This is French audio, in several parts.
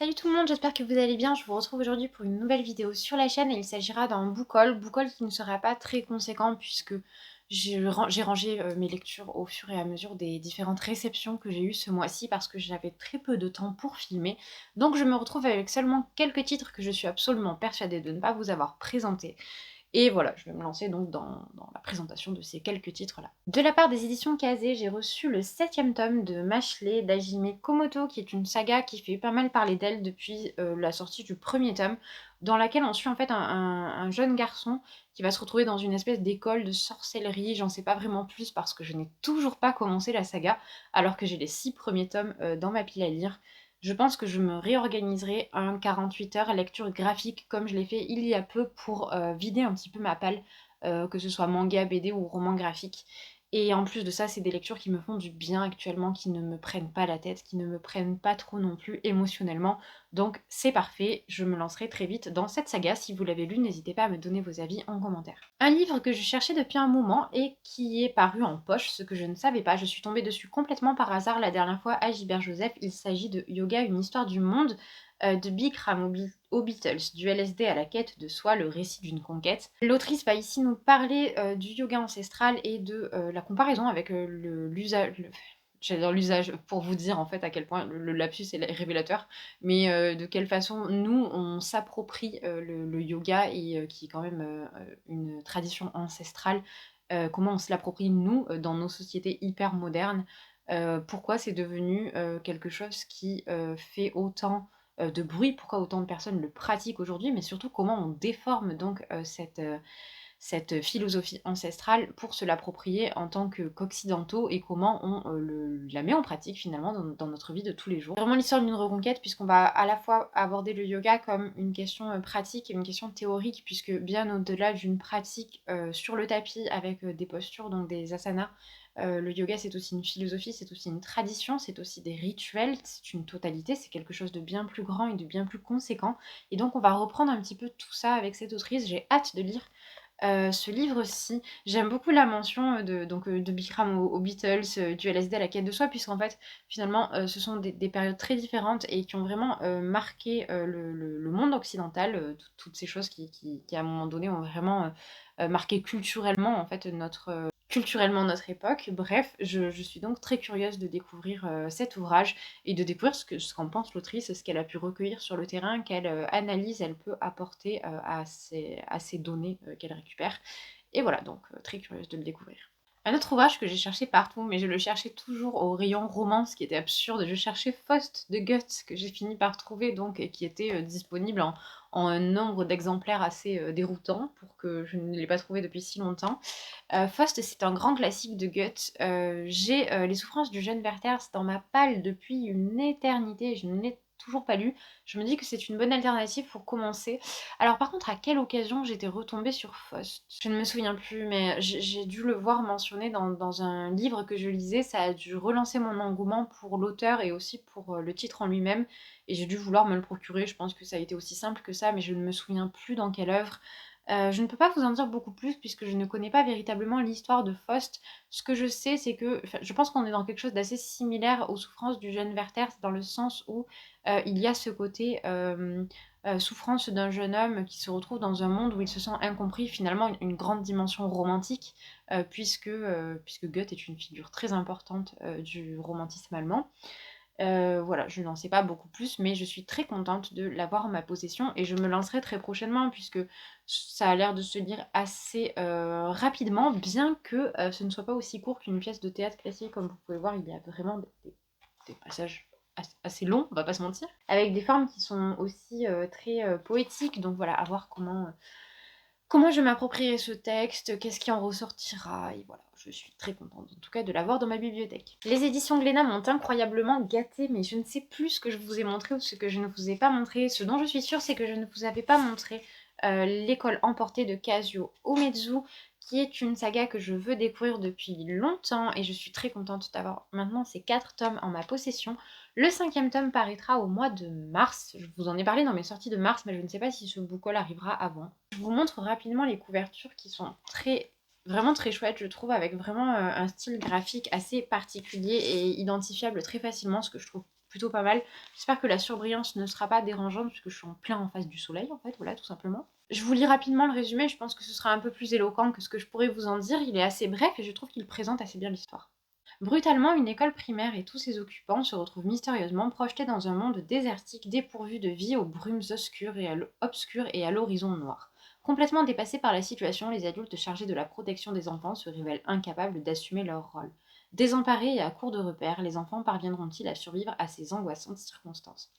Salut tout le monde, j'espère que vous allez bien. Je vous retrouve aujourd'hui pour une nouvelle vidéo sur la chaîne et il s'agira d'un book haul. Book haul qui ne sera pas très conséquent puisque j'ai rangé mes lectures au fur et à mesure des différentes réceptions que j'ai eues ce mois-ci parce que j'avais très peu de temps pour filmer. Donc je me retrouve avec seulement quelques titres que je suis absolument persuadée de ne pas vous avoir présentés. Et voilà, je vais me lancer donc dans la présentation de ces quelques titres-là. De la part des éditions Kazé, j'ai reçu le 7e tome de Mashley d'Hajime Komoto, qui est une saga qui fait pas mal parler d'elle depuis la sortie du premier tome, dans laquelle on suit en fait un jeune garçon qui va se retrouver dans une espèce d'école de sorcellerie. J'en sais pas vraiment plus parce que je n'ai toujours pas commencé la saga, alors que j'ai les 6 premiers tomes dans ma pile à lire. Je pense que je me réorganiserai un 48 heures lecture graphique comme je l'ai fait il y a peu pour vider un petit peu ma palle, que ce soit manga, BD ou roman graphique. Et en plus de ça, c'est des lectures qui me font du bien actuellement, qui ne me prennent pas la tête, qui ne me prennent pas trop non plus émotionnellement. Donc c'est parfait, je me lancerai très vite dans cette saga. Si vous l'avez lu, n'hésitez pas à me donner vos avis en commentaire. Un livre que je cherchais depuis un moment et qui est paru en poche, ce que je ne savais pas, je suis tombée dessus complètement par hasard la dernière fois à Gilbert Joseph. Il s'agit de Yoga, une histoire du monde de Bikram aux Beatles, du LSD à la quête de soi, le récit d'une conquête. L'autrice va ici nous parler du yoga ancestral et de la comparaison avec l'usage... J'adore l'usage pour vous dire en fait à quel point le lapsus est révélateur, mais de quelle façon nous on s'approprie le yoga et qui est quand même une tradition ancestrale, comment on se l'approprie nous dans nos sociétés hyper modernes, pourquoi c'est devenu quelque chose qui fait autant de bruit, pourquoi autant de personnes le pratiquent aujourd'hui, mais surtout comment on déforme donc cette philosophie ancestrale pour se l'approprier en tant qu'occidentaux et comment on la met en pratique finalement dans notre vie de tous les jours. C'est vraiment l'histoire d'une reconquête puisqu'on va à la fois aborder le yoga comme une question pratique et une question théorique, puisque bien au-delà d'une pratique sur le tapis avec des postures, donc des asanas, le yoga c'est aussi une philosophie, c'est aussi une tradition, c'est aussi des rituels, c'est une totalité, c'est quelque chose de bien plus grand et de bien plus conséquent. Et donc on va reprendre un petit peu tout ça avec cette autrice, j'ai hâte de lire ce livre-ci. J'aime beaucoup la mention de Bikram aux Beatles, du LSD à la quête de soi, puisqu'en fait, finalement, ce sont des périodes très différentes et qui ont vraiment marqué le monde occidental, toutes ces choses qui, à un moment donné, ont vraiment marqué culturellement, en fait, culturellement notre époque. Bref, je suis donc très curieuse de découvrir cet ouvrage et de découvrir ce qu'en pense l'autrice, ce qu'elle a pu recueillir sur le terrain, quelle analyse elle peut apporter à ces données qu'elle récupère. Et voilà, donc très curieuse de le découvrir. Un autre ouvrage que j'ai cherché partout, mais je le cherchais toujours au rayon romance, qui était absurde. Je cherchais Faust de Goethe, que j'ai fini par trouver, donc, et qui était disponible en un nombre d'exemplaires assez déroutant, pour que je ne l'ai pas trouvé depuis si longtemps. Faust, c'est un grand classique de Goethe. J'ai Les souffrances du jeune Werther dans ma palle depuis une éternité et je ne l'ai toujours pas lu. Je me dis que c'est une bonne alternative pour commencer. Alors par contre, à quelle occasion j'étais retombée sur Faust? Je ne me souviens plus, mais j'ai dû le voir mentionné dans un livre que je lisais. Ça a dû relancer mon engouement pour l'auteur et aussi pour le titre en lui-même. Et j'ai dû vouloir me le procurer. Je pense que ça a été aussi simple que ça, mais je ne me souviens plus dans quelle œuvre. Je ne peux pas vous en dire beaucoup plus puisque je ne connais pas véritablement l'histoire de Faust. Ce que je sais, c'est que je pense qu'on est dans quelque chose d'assez similaire aux souffrances du jeune Werther, dans le sens où il y a ce côté souffrance d'un jeune homme qui se retrouve dans un monde où il se sent incompris, finalement une grande dimension romantique, puisque Goethe est une figure très importante du romantisme allemand. Voilà, je n'en sais pas beaucoup plus, mais je suis très contente de l'avoir en ma possession et je me lancerai très prochainement puisque ça a l'air de se lire assez rapidement, bien que ce ne soit pas aussi court qu'une pièce de théâtre classique. Comme vous pouvez voir, il y a vraiment des passages assez longs, on va pas se mentir, avec des formes qui sont aussi très poétiques. Donc voilà, à voir comment je m'approprierai ce texte, qu'est-ce qui en ressortira, et voilà, je suis très contente en tout cas de l'avoir dans ma bibliothèque. Les éditions Glénat m'ont incroyablement gâtée, mais je ne sais plus ce que je vous ai montré ou ce que je ne vous ai pas montré. Ce dont je suis sûre, c'est que je ne vous avais pas montré L'école emportée de Kazuo Umezu, qui est une saga que je veux découvrir depuis longtemps, et je suis très contente d'avoir maintenant ces 4 tomes en ma possession. Le 5e tome paraîtra au mois de mars. Je vous en ai parlé dans mes sorties de mars, mais je ne sais pas si ce book haul arrivera avant. Je vous montre rapidement les couvertures qui sont vraiment très chouettes, je trouve, avec vraiment un style graphique assez particulier et identifiable très facilement, ce que je trouve plutôt pas mal. J'espère que la surbrillance ne sera pas dérangeante puisque je suis en plein en face du soleil en fait, voilà tout simplement. Je vous lis rapidement le résumé, je pense que ce sera un peu plus éloquent que ce que je pourrais vous en dire. Il est assez bref et je trouve qu'il présente assez bien l'histoire. Brutalement, une école primaire et tous ses occupants se retrouvent mystérieusement projetés dans un monde désertique dépourvu de vie aux brumes obscures et à l'horizon noir. Complètement dépassés par la situation, les adultes chargés de la protection des enfants se révèlent incapables d'assumer leur rôle. Désemparés et à court de repères, les enfants parviendront-ils à survivre à ces angoissantes circonstances?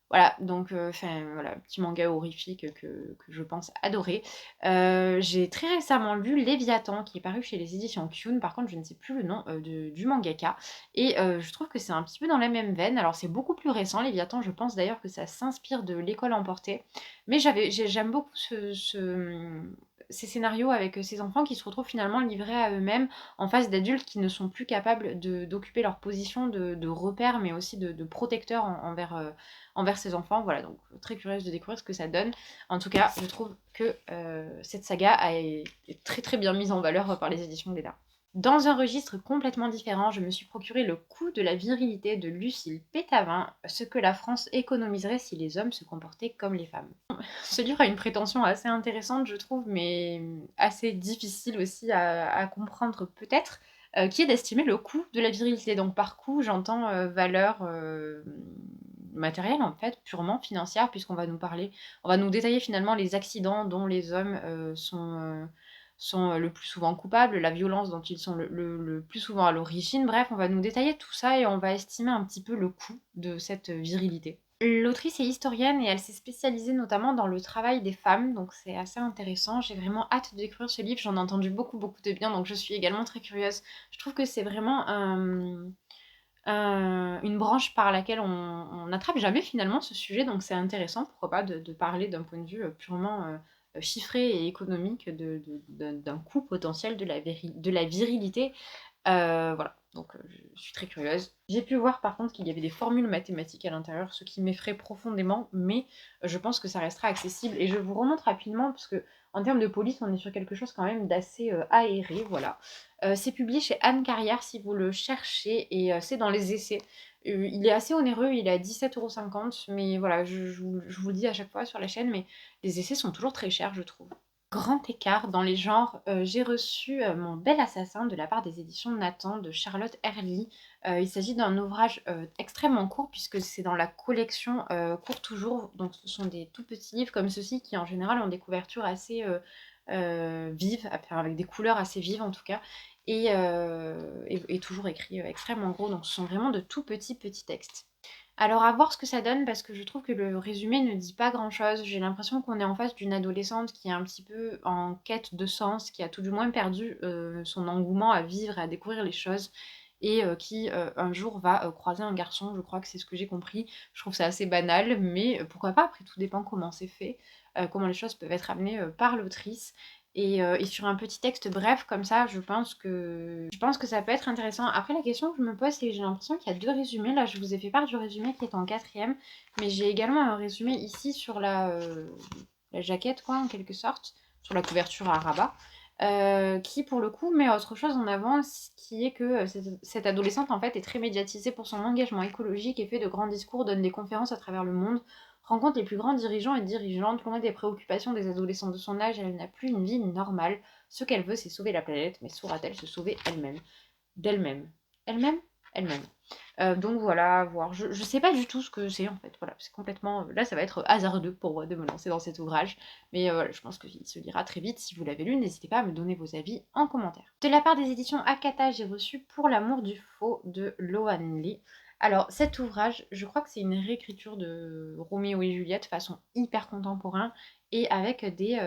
Voilà, donc voilà, petit manga horrifique que je pense adorer. J'ai très récemment lu Léviathan qui est paru chez les éditions Kyun, par contre je ne sais plus le nom, du mangaka et je trouve que c'est un petit peu dans la même veine. Alors c'est beaucoup plus récent Léviathan, je pense d'ailleurs que ça s'inspire de L'école emportée, mais j'aime beaucoup ces scénarios avec, ces enfants qui se retrouvent finalement livrés à eux-mêmes en face d'adultes qui ne sont plus capables d'occuper leur position de repère, mais aussi de protecteur envers ses enfants. Voilà, donc très curieuse de découvrir ce que ça donne. En tout cas, je trouve que cette saga est très très bien mise en valeur par les éditions Glénat. Dans un registre complètement différent, je me suis procuré Le coup de la virilité de Lucille Pétavin, ce que la France économiserait si les hommes se comportaient comme les femmes. Ce livre a une prétention assez intéressante, je trouve, mais assez difficile aussi à comprendre peut-être, qui est d'estimer le coût de la virilité. Donc par coût, j'entends valeur matérielle en fait, purement financière, puisqu'on va nous parler, on va nous détailler finalement les accidents dont les hommes sont le plus souvent coupables, la violence dont ils sont le plus souvent à l'origine. Bref, on va nous détailler tout ça et on va estimer un petit peu le coût de cette virilité. L'autrice est historienne et elle s'est spécialisée notamment dans le travail des femmes, donc c'est assez intéressant. J'ai vraiment hâte de découvrir ce livre, j'en ai entendu beaucoup beaucoup de bien, donc je suis également très curieuse. Je trouve que c'est vraiment une branche par laquelle on n'attrape jamais finalement ce sujet, donc c'est intéressant, pourquoi pas, de parler d'un point de vue purement chiffré et économique d'un coût potentiel de la virilité. Voilà, donc je suis très curieuse. J'ai pu voir par contre qu'il y avait des formules mathématiques à l'intérieur, ce qui m'effraie profondément, mais je pense que ça restera accessible. Et je vous remonte rapidement, parce que en termes de police, on est sur quelque chose quand même d'assez aéré, voilà. C'est publié chez Anne Carrière si vous le cherchez, et c'est dans les essais. Il est assez onéreux, il est à 17,50 €, mais voilà, je vous le dis à chaque fois sur la chaîne, mais les essais sont toujours très chers, je trouve. Grand écart dans les genres, j'ai reçu Mon bel assassin de la part des éditions Nathan de Charlotte Herly. Il s'agit d'un ouvrage extrêmement court puisque c'est dans la collection Court toujours. Donc ce sont des tout petits livres comme ceux-ci qui en général ont des couvertures assez vives, enfin, avec des couleurs assez vives en tout cas, et toujours écrits extrêmement gros. Donc ce sont vraiment de tout petits textes. Alors à voir ce que ça donne parce que je trouve que le résumé ne dit pas grand-chose. J'ai l'impression qu'on est en face d'une adolescente qui est un petit peu en quête de sens, qui a tout du moins perdu son engouement à vivre et à découvrir les choses et qui un jour va croiser un garçon, je crois que c'est ce que j'ai compris. Je trouve ça assez banal, mais pourquoi pas, après tout dépend comment c'est fait, comment les choses peuvent être amenées par l'autrice. Et sur un petit texte bref comme ça, je pense que ça peut être intéressant. Après, la question que je me pose, c'est que j'ai l'impression qu'il y a deux résumés. Là, je vous ai fait part du résumé qui est en quatrième, mais j'ai également un résumé ici sur la jaquette, quoi, en quelque sorte, sur la couverture à rabat, qui, pour le coup, met autre chose en avant, qui est que cette adolescente, en fait, est très médiatisée pour son engagement écologique et fait de grands discours, donne des conférences à travers le monde, rencontre les plus grands dirigeants et dirigeantes, loin des préoccupations des adolescents de son âge, elle n'a plus une vie normale. Ce qu'elle veut, c'est sauver la planète, mais saura-t-elle se sauver elle-même? D'elle-même. Elle-même. Elle-même. Donc voilà, à voir. Je sais pas du tout ce que c'est en fait. Voilà, c'est complètement. Là, ça va être hasardeux pour moi de me lancer dans cet ouvrage. Mais voilà, je pense qu'il se lira très vite. Si vous l'avez lu, n'hésitez pas à me donner vos avis en commentaire. De la part des éditions Akata, j'ai reçu Pour l'amour du faux de Loan Lee. Alors, cet ouvrage, je crois que c'est une réécriture de Roméo et Juliette façon hyper contemporain et avec des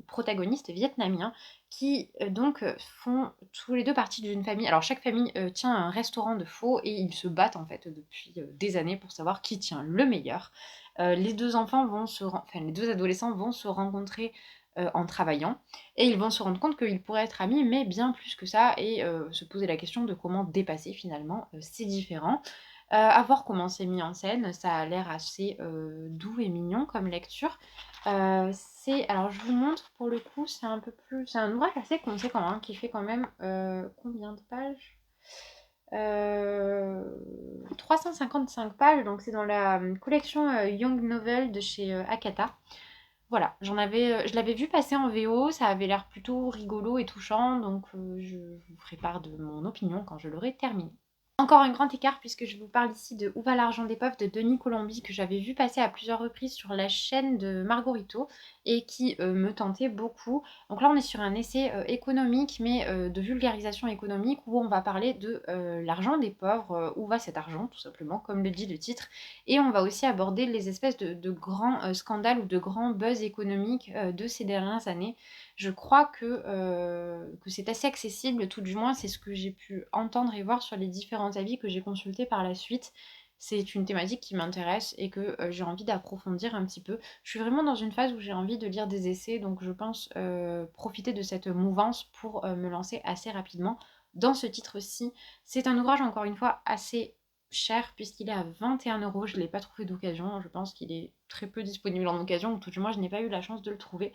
protagonistes vietnamiens qui donc font tous les deux partie d'une famille. Alors chaque famille tient un restaurant de faux et ils se battent en fait depuis des années pour savoir qui tient le meilleur. Les deux enfants enfin les deux adolescents vont se rencontrer en travaillant et ils vont se rendre compte qu'ils pourraient être amis mais bien plus que ça et se poser la question de comment dépasser finalement ces différends. À voir comment c'est mis en scène, ça a l'air assez doux et mignon comme lecture. Alors je vous montre pour le coup, c'est un ouvrage assez conséquent, hein, qui fait quand même combien de pages? 355 pages, donc c'est dans la collection Young Novel de chez Akata. Voilà, je l'avais vu passer en VO, ça avait l'air plutôt rigolo et touchant, donc je vous ferai part de mon opinion quand je l'aurai terminé. Encore un grand écart puisque je vous parle ici de Où va l'argent des pauvres de Denis Colombi que j'avais vu passer à plusieurs reprises sur la chaîne de Margorito et qui me tentait beaucoup. Donc là on est sur un essai économique mais de vulgarisation économique où on va parler de l'argent des pauvres, où va cet argent tout simplement comme le dit le titre. Et on va aussi aborder les espèces de grands scandales ou de grands buzz économiques de ces dernières années. Je crois que c'est assez accessible, tout du moins c'est ce que j'ai pu entendre et voir sur les différents avis que j'ai consultés par la suite. C'est une thématique qui m'intéresse et que j'ai envie d'approfondir un petit peu. Je suis vraiment dans une phase où j'ai envie de lire des essais, donc je pense profiter de cette mouvance pour me lancer assez rapidement dans ce titre-ci. C'est un ouvrage encore une fois assez cher puisqu'il est à 21 €. Je ne l'ai pas trouvé d'occasion, je pense qu'il est très peu disponible en occasion, ou tout du moins je n'ai pas eu la chance de le trouver.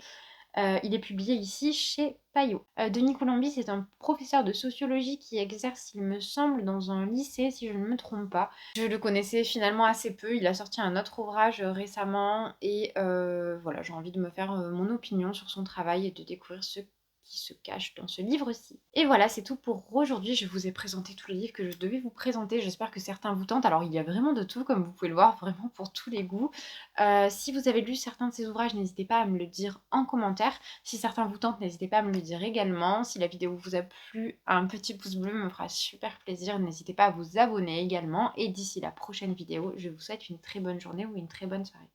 Il est publié ici chez Payot. Denis Colombi, c'est un professeur de sociologie qui exerce, il me semble, dans un lycée, si je ne me trompe pas. Je le connaissais finalement assez peu, il a sorti un autre ouvrage récemment, et voilà, j'ai envie de me faire mon opinion sur son travail et de découvrir ce qui se cache dans ce livre-ci. Et voilà, c'est tout pour aujourd'hui. Je vous ai présenté tous les livres que je devais vous présenter. J'espère que certains vous tentent. Alors, il y a vraiment de tout, comme vous pouvez le voir, vraiment pour tous les goûts. Si vous avez lu certains de ces ouvrages, n'hésitez pas à me le dire en commentaire. Si certains vous tentent, n'hésitez pas à me le dire également. Si la vidéo vous a plu, un petit pouce bleu me fera super plaisir. N'hésitez pas à vous abonner également. Et d'ici la prochaine vidéo, je vous souhaite une très bonne journée ou une très bonne soirée.